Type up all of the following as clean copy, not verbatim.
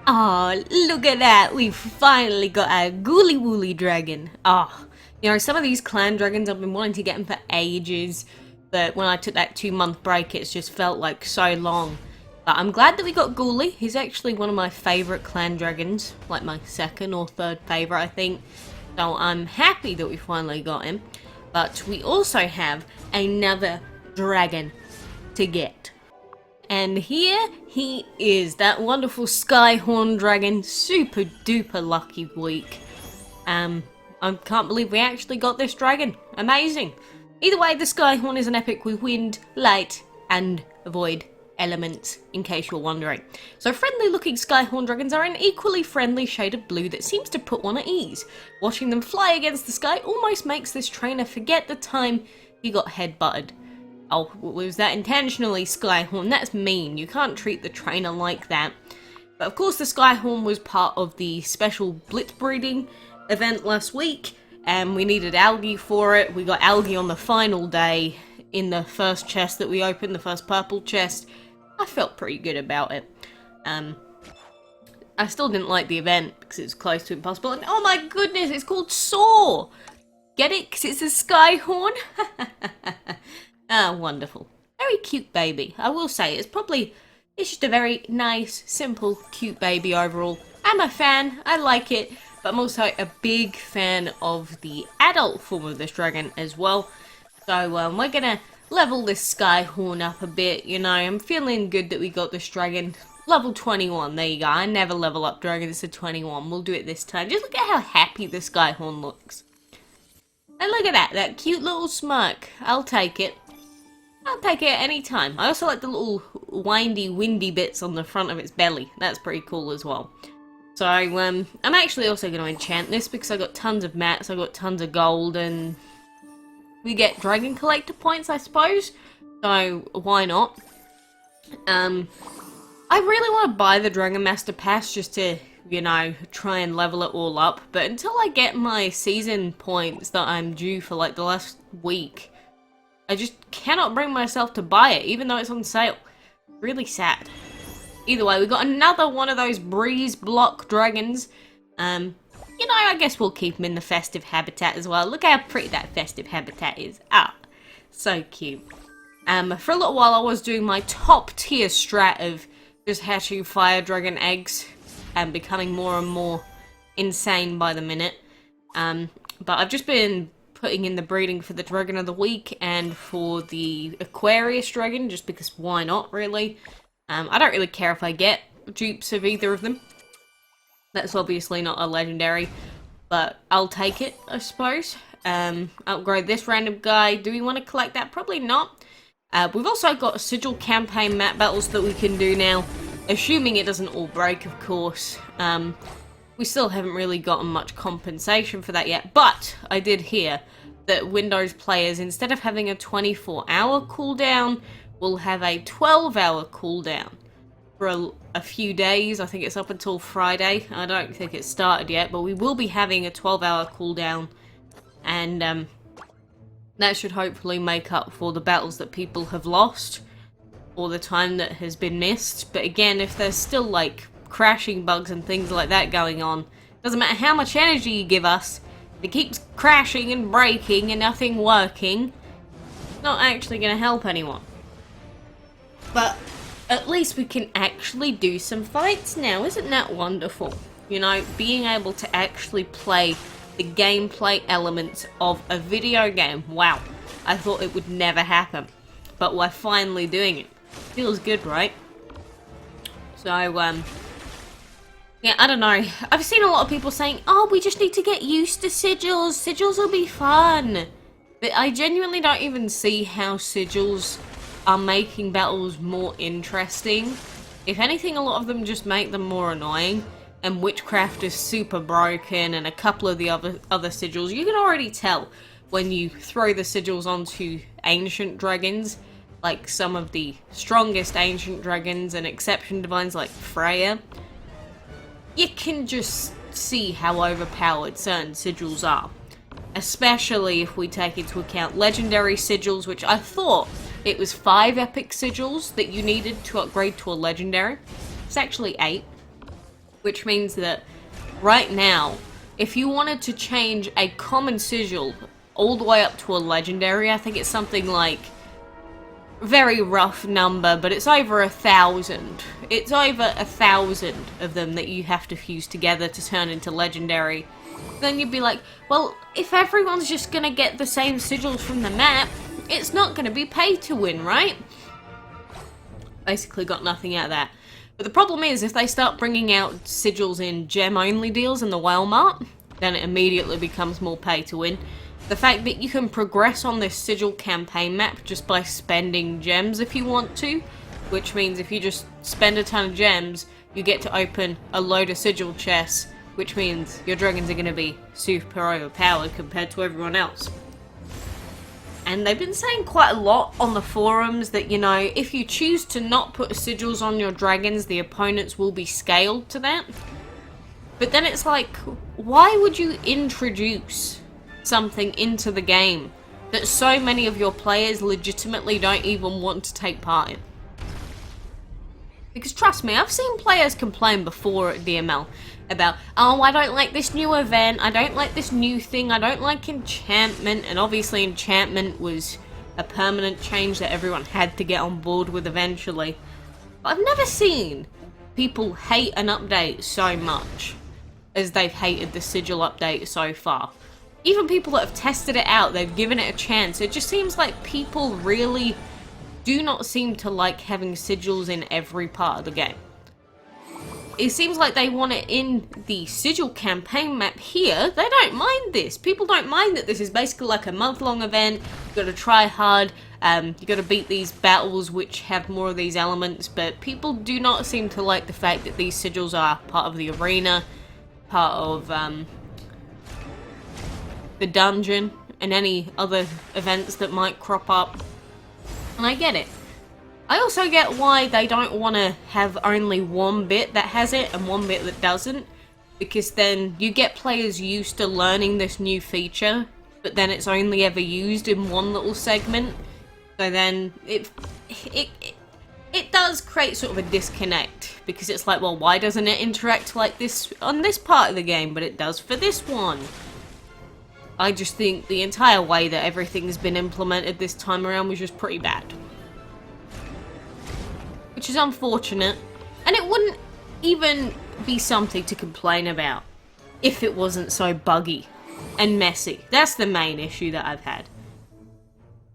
Oh, look at that. We've finally got a Ghouly Wooly dragon. Oh, you know, some of these clan dragons, I've been wanting to get them for ages. But when I took that 2-month break, it's just felt like so long. But I'm glad that we got Ghouly. He's actually one of my favourite clan dragons. Like my second or third favourite, I think. So I'm happy that we finally got him. But we also have another dragon to get. And here he is, that wonderful SKYHORN dragon, super duper lucky week. I can't believe we actually got this dragon. Amazing. Either way, the SKYHORN is an epic with wind, light, and void elements, in case you're wondering. So friendly looking SKYHORN dragons are an equally friendly shade of blue that seems to put one at ease. Watching them fly against the sky almost makes this trainer forget the time he got headbutted. Oh, was that intentionally, SKYHORN? That's mean. You can't treat the trainer like that. But of course the SKYHORN was part of the special blitz breeding event last week, and we needed algae for it. We got algae on the final day in the first chest that we opened, the first purple chest. I felt pretty good about it. I still didn't like the event because it was close to impossible. And oh my goodness, it's called Saw! Get it? Because it's a SKYHORN? Ah, wonderful. Very cute baby. I will say, it's just a very nice, simple, cute baby overall. I'm a fan, I like it, but I'm also a big fan of the adult form of this dragon as well. So we're gonna level this SKYHORN up a bit, you know. I'm feeling good that we got this dragon. Level 21, there you go. I never level up dragons to 21. We'll do it this time. Just look at how happy the SKYHORN looks. And look at that cute little smirk. I'll take it. I'll take it at any time. I also like the little windy bits on the front of its belly. That's pretty cool as well. So, I'm actually also going to enchant this because I got tons of mats, I got tons of gold, and we get dragon collector points, I suppose. So, why not? I really want to buy the Dragon Master Pass just to, you know, try and level it all up. But until I get my season points that I'm due for, like, the last week, I just cannot bring myself to buy it, even though it's on sale. Really sad. Either way, we got another one of those breeze block dragons. You know, I guess we'll keep them in the festive habitat as well. Look how pretty that festive habitat is. Ah, so cute. For a little while I was doing my top tier strat of just hatching fire dragon eggs and becoming more and more insane by the minute. But I've just been putting in the breeding for the Dragon of the Week and for the Aquarius Dragon, just because why not, really? I don't really care if I get dupes of either of them. That's obviously not a legendary, but I'll take it, I suppose. Upgrade this random guy. Do we want to collect that? Probably not. We've also got Sigil campaign map battles that we can do now, assuming it doesn't all break, of course. We still haven't really gotten much compensation for that yet, but I did hear that Windows players, instead of having a 24-hour cooldown, will have a 12-hour cooldown for a few days. I think it's up until Friday. I don't think it's started yet, but we will be having a 12-hour cooldown, and that should hopefully make up for the battles that people have lost, or the time that has been missed. But again, if there's still, like, crashing bugs and things like that going on, doesn't matter how much energy you give us, if it keeps crashing and breaking and nothing working, it's not actually going to help anyone. But at least we can actually do some fights now. Isn't that wonderful? You know, being able to actually play the gameplay elements of a video game. Wow, I thought it would never happen, but we're finally doing it. Feels good, right? So, yeah, I don't know. I've seen a lot of people saying, oh, we just need to get used to sigils. Sigils will be fun. But I genuinely don't even see how sigils are making battles more interesting. If anything, a lot of them just make them more annoying. And Witchcraft is super broken, and a couple of the other sigils. You can already tell when you throw the sigils onto ancient dragons, like some of the strongest ancient dragons and exception divines like Freya. You can just see how overpowered certain sigils are. Especially if we take into account legendary sigils, which I thought it was 5 epic sigils that you needed to upgrade to a legendary. It's actually 8. which means that right now, if you wanted to change a common sigil all the way up to a legendary, I think it's something like, very rough number, but it's over 1,000. It's over 1,000 of them that you have to fuse together to turn into legendary. Then you'd be like, well, if everyone's just gonna get the same sigils from the map, it's not gonna be pay to win, right? Basically got nothing out of that. But the problem is, if they start bringing out sigils in gem-only deals in the whale mart, then it immediately becomes more pay to win. The fact that you can progress on this sigil campaign map just by spending gems if you want to, which means if you just spend a ton of gems, you get to open a load of sigil chests, which means your dragons are going to be super overpowered compared to everyone else. And they've been saying quite a lot on the forums that, you know, if you choose to not put sigils on your dragons, the opponents will be scaled to that. But then it's like, why would you introduce something into the game that so many of your players legitimately don't even want to take part in? Because trust me, I've seen players complain before at DML about, oh, I don't like this new event, I don't like this new thing, I don't like enchantment, and obviously enchantment was a permanent change that everyone had to get on board with eventually. But I've never seen people hate an update so much as they've hated the Sigil update so far. Even people that have tested it out, they've given it a chance. It just seems like people really do not seem to like having sigils in every part of the game. It seems like they want it in the Sigil campaign map here. They don't mind this. People don't mind that this is basically like a month-long event. You've got to try hard. You've got to beat these battles which have more of these elements. But people do not seem to like the fact that these sigils are part of the arena, part of the dungeon, and any other events that might crop up. And I get it. I also get why they don't want to have only one bit that has it and one bit that doesn't, because then you get players used to learning this new feature, but then it's only ever used in one little segment. So then it does create sort of a disconnect, because it's like, well, why doesn't it interact like this on this part of the game, but it does for this one? I just think the entire way that everything's been implemented this time around was just pretty bad. Which is unfortunate, and it wouldn't even be something to complain about if it wasn't so buggy and messy. That's the main issue that I've had.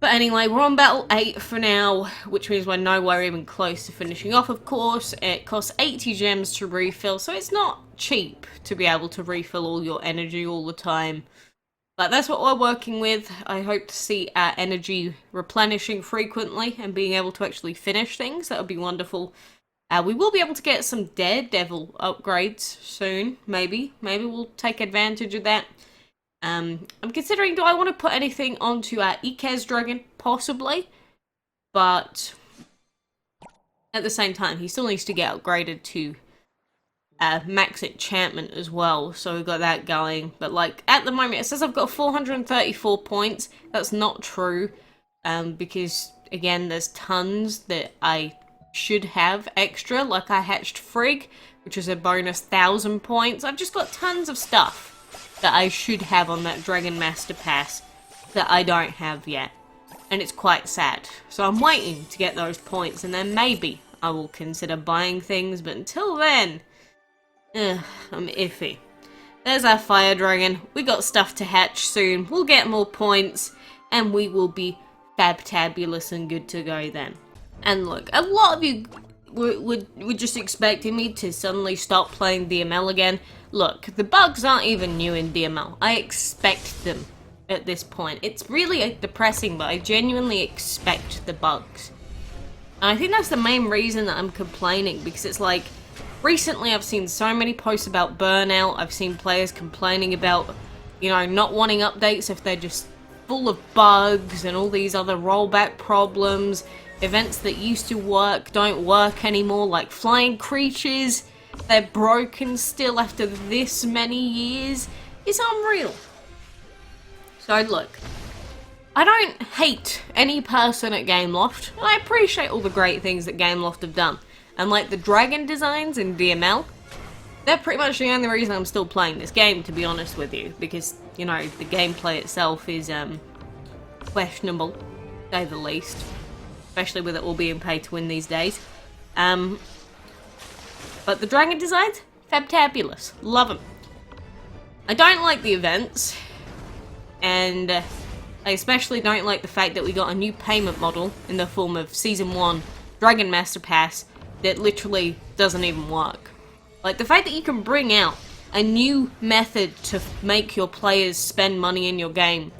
But anyway, we're on battle 8 for now, which means we're nowhere even close to finishing off, of course. It costs 80 gems to refill, so it's not cheap to be able to refill all your energy all the time. But that's what we're working with. I hope to see our energy replenishing frequently and being able to actually finish things. That would be wonderful. We will be able to get some Daredevil upgrades soon, maybe. Maybe we'll take advantage of that. I'm considering, do I want to put anything onto our Ikez dragon? Possibly. But at the same time, he still needs to get upgraded to max enchantment as well, so we've got that going. But like at the moment it says I've got 434 points. That's not true, because again there's tons that I should have extra, like I hatched Frigg, which is a bonus 1,000 points. I've just got tons of stuff that I should have on that Dragon Master Pass that I don't have yet, and it's quite sad. So I'm waiting to get those points, and then maybe I will consider buying things, but until then, I'm iffy. There's our fire dragon. We got stuff to hatch soon. We'll get more points, and we will be fabtabulous and good to go then. And look, a lot of you were just expecting me to suddenly stop playing DML again. Look, the bugs aren't even new in DML. I expect them at this point. It's really depressing, but I genuinely expect the bugs. And I think that's the main reason that I'm complaining, because it's like, recently I've seen so many posts about burnout. I've seen players complaining about, you know, not wanting updates if they're just full of bugs and all these other rollback problems. Events that used to work don't work anymore, like flying creatures. They're broken still after this many years. It's unreal. So look, I don't hate any person at Gameloft, and I appreciate all the great things that Gameloft have done. And like the dragon designs in DML, they're pretty much the only reason I'm still playing this game, to be honest with you, because, you know, the gameplay itself is questionable, to say the least, especially with it all being pay to win these days. But the dragon designs, fabtabulous, love them. I don't like the events, and I especially don't like the fact that we got a new payment model in the form of Season 1 Dragon Master Pass that literally doesn't even work. Like, the fact that you can bring out a new method to make your players spend money in your game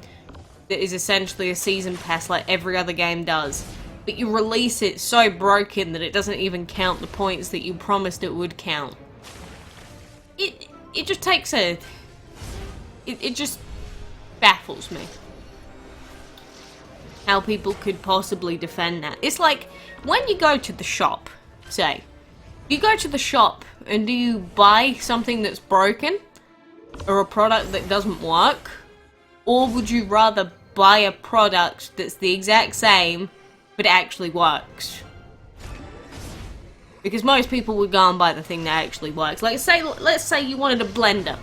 that is essentially a season pass like every other game does, but you release it so broken that it doesn't even count the points that you promised it would count. It just takes a... It just baffles me how people could possibly defend that. It's like, when you go to the shop, say, you go to the shop and do you buy something that's broken or a product that doesn't work, or would you rather buy a product that's the exact same but actually works? Because most people would go and buy the thing that actually works. Like, let's say you wanted a blender.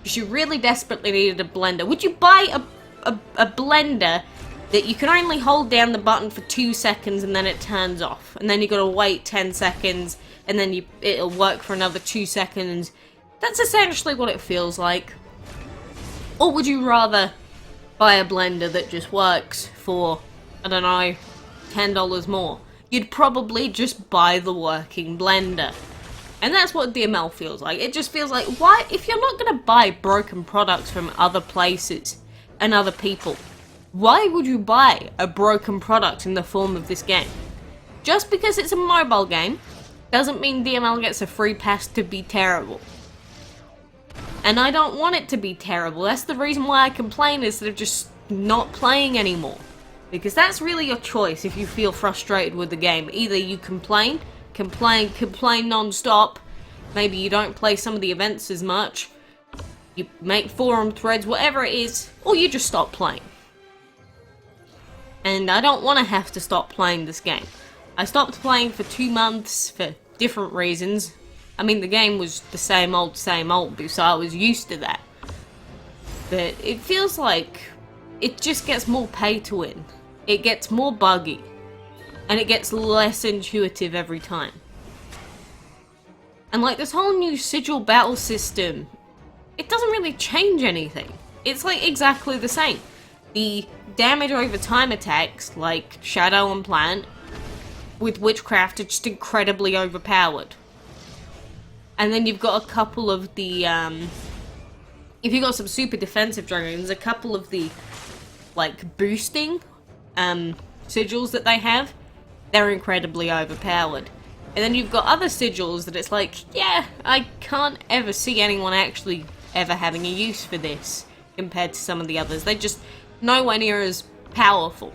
You really desperately needed a blender. Would you buy a blender that you can only hold down the button for 2 seconds and then it turns off, and then you gotta wait 10 seconds and then it'll work for another 2 seconds? That's essentially what it feels like. Or would you rather buy a blender that just works for, I don't know, $10 more? You'd probably just buy the working blender. And that's what DML feels like. It just feels like, why, if you're not going to buy broken products from other places and other people, why would you buy a broken product in the form of this game? Just because it's a mobile game doesn't mean DML gets a free pass to be terrible. And I don't want it to be terrible. That's the reason why I complain instead of just not playing anymore. Because that's really your choice if you feel frustrated with the game. Either you complain non-stop, maybe you don't play some of the events as much, you make forum threads, whatever it is, or you just stop playing. And I don't want to have to stop playing this game. I stopped playing for 2 months for different reasons. I mean, the game was the same old, so I was used to that. But it feels like it just gets more pay to win. It gets more buggy. And it gets less intuitive every time. And like, this whole new Sigil battle system, it doesn't really change anything. It's like exactly the same. The damage over time attacks, like Shadow and Plant, with Witchcraft, are just incredibly overpowered. And then you've got a couple of the, if you've got some super defensive dragons, a couple of the, like, boosting, sigils that they have, they're incredibly overpowered. And then you've got other sigils that it's like, yeah, I can't ever see anyone actually ever having a use for this compared to some of the others. They're just nowhere near as powerful.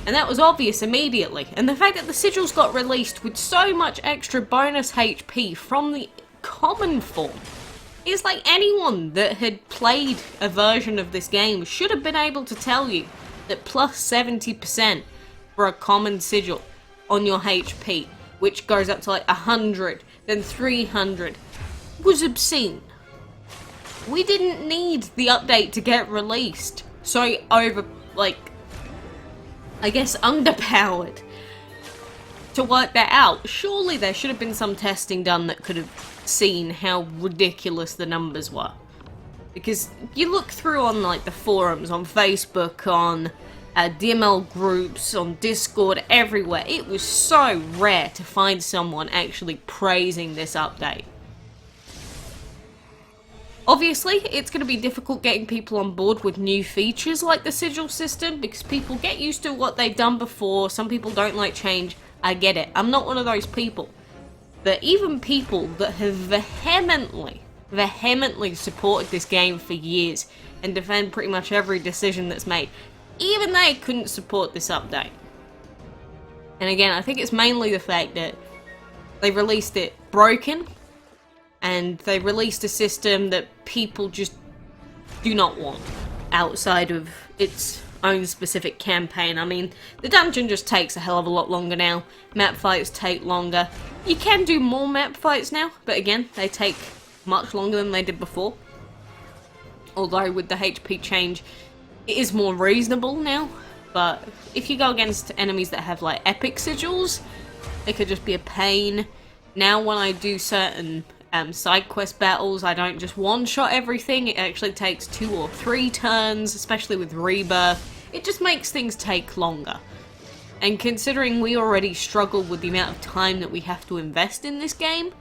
And that was obvious immediately. And the fact that the sigils got released with so much extra bonus HP from the common form is like, anyone that had played a version of this game should have been able to tell you that plus 70% for a common sigil on your HP, which goes up to like 100, then 300, was obscene. We didn't need the update to get released so I guess underpowered to work that out. Surely there should have been some testing done that could have seen how ridiculous the numbers were. Because you look through on like the forums, on Facebook, on DML groups, on Discord, everywhere, it was so rare to find someone actually praising this update. Obviously, it's going to be difficult getting people on board with new features like the sigil system, because people get used to what they've done before. Some people don't like change. I get it. I'm not one of those people. But even people that have vehemently supported this game for years and defend pretty much every decision that's made, even they couldn't support this update. And again, I think it's mainly the fact that they released it broken, and they released a system that people just do not want outside of its own specific campaign. I mean, the dungeon just takes a hell of a lot longer now. Map fights take longer. You can do more map fights now, but again, they take much longer than they did before. Although with the HP change, it is more reasonable now. But if you go against enemies that have like epic sigils, it could just be a pain. Now when I do certain side quest battles, I don't just one-shot everything. It actually takes 2 or 3 turns, especially with Rebirth. It just makes things take longer. And considering we already struggle with the amount of time that we have to invest in this game,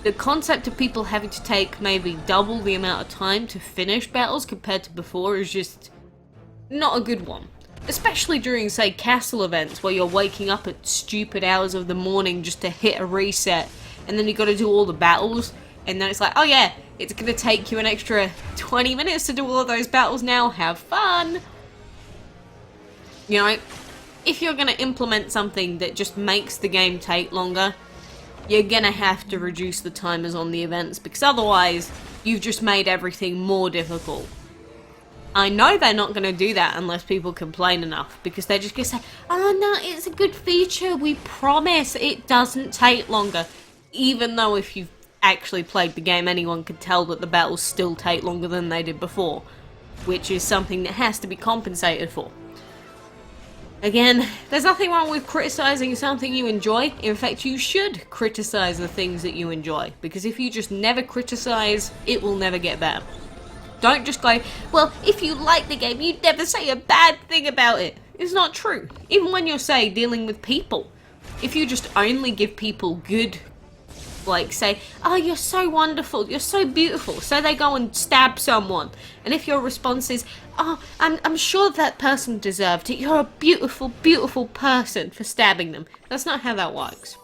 the concept of people having to take maybe double the amount of time to finish battles compared to before is just not a good one. Especially during, say, castle events where you're waking up at stupid hours of the morning just to hit a reset, and then you got to do all the battles, and then it's like, oh yeah, it's going to take you an extra 20 minutes to do all of those battles now, have fun! You know, if you're going to implement something that just makes the game take longer, you're going to have to reduce the timers on the events, because otherwise, you've just made everything more difficult. I know they're not going to do that unless people complain enough, because they're just going to say, oh no, it's a good feature, we promise it doesn't take longer. Even though if you've actually played the game, anyone could tell that the battles still take longer than they did before, which is something that has to be compensated for. Again, there's nothing wrong with criticizing something you enjoy. In fact, you should criticize the things that you enjoy, because if you just never criticize, it will never get better. Don't just go, well, if you like the game, you'd never say a bad thing about it. It's not true. Even when you're, say, dealing with people. If you just only give people good, like, say, oh, you're so wonderful, you're so beautiful, so they go and stab someone. And if your response is, oh, I'm sure that person deserved it, you're a beautiful, beautiful person for stabbing them. That's not how that works.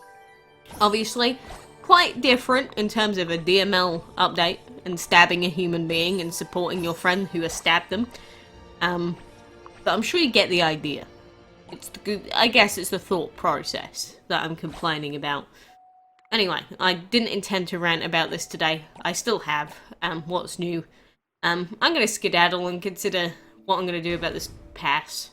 Obviously, quite different in terms of a DML update and stabbing a human being and supporting your friend who has stabbed them. But I'm sure you get the idea. I guess it's the thought process that I'm complaining about. Anyway, I didn't intend to rant about this today. I still have. What's new? I'm going to skedaddle and consider what I'm going to do about this pass.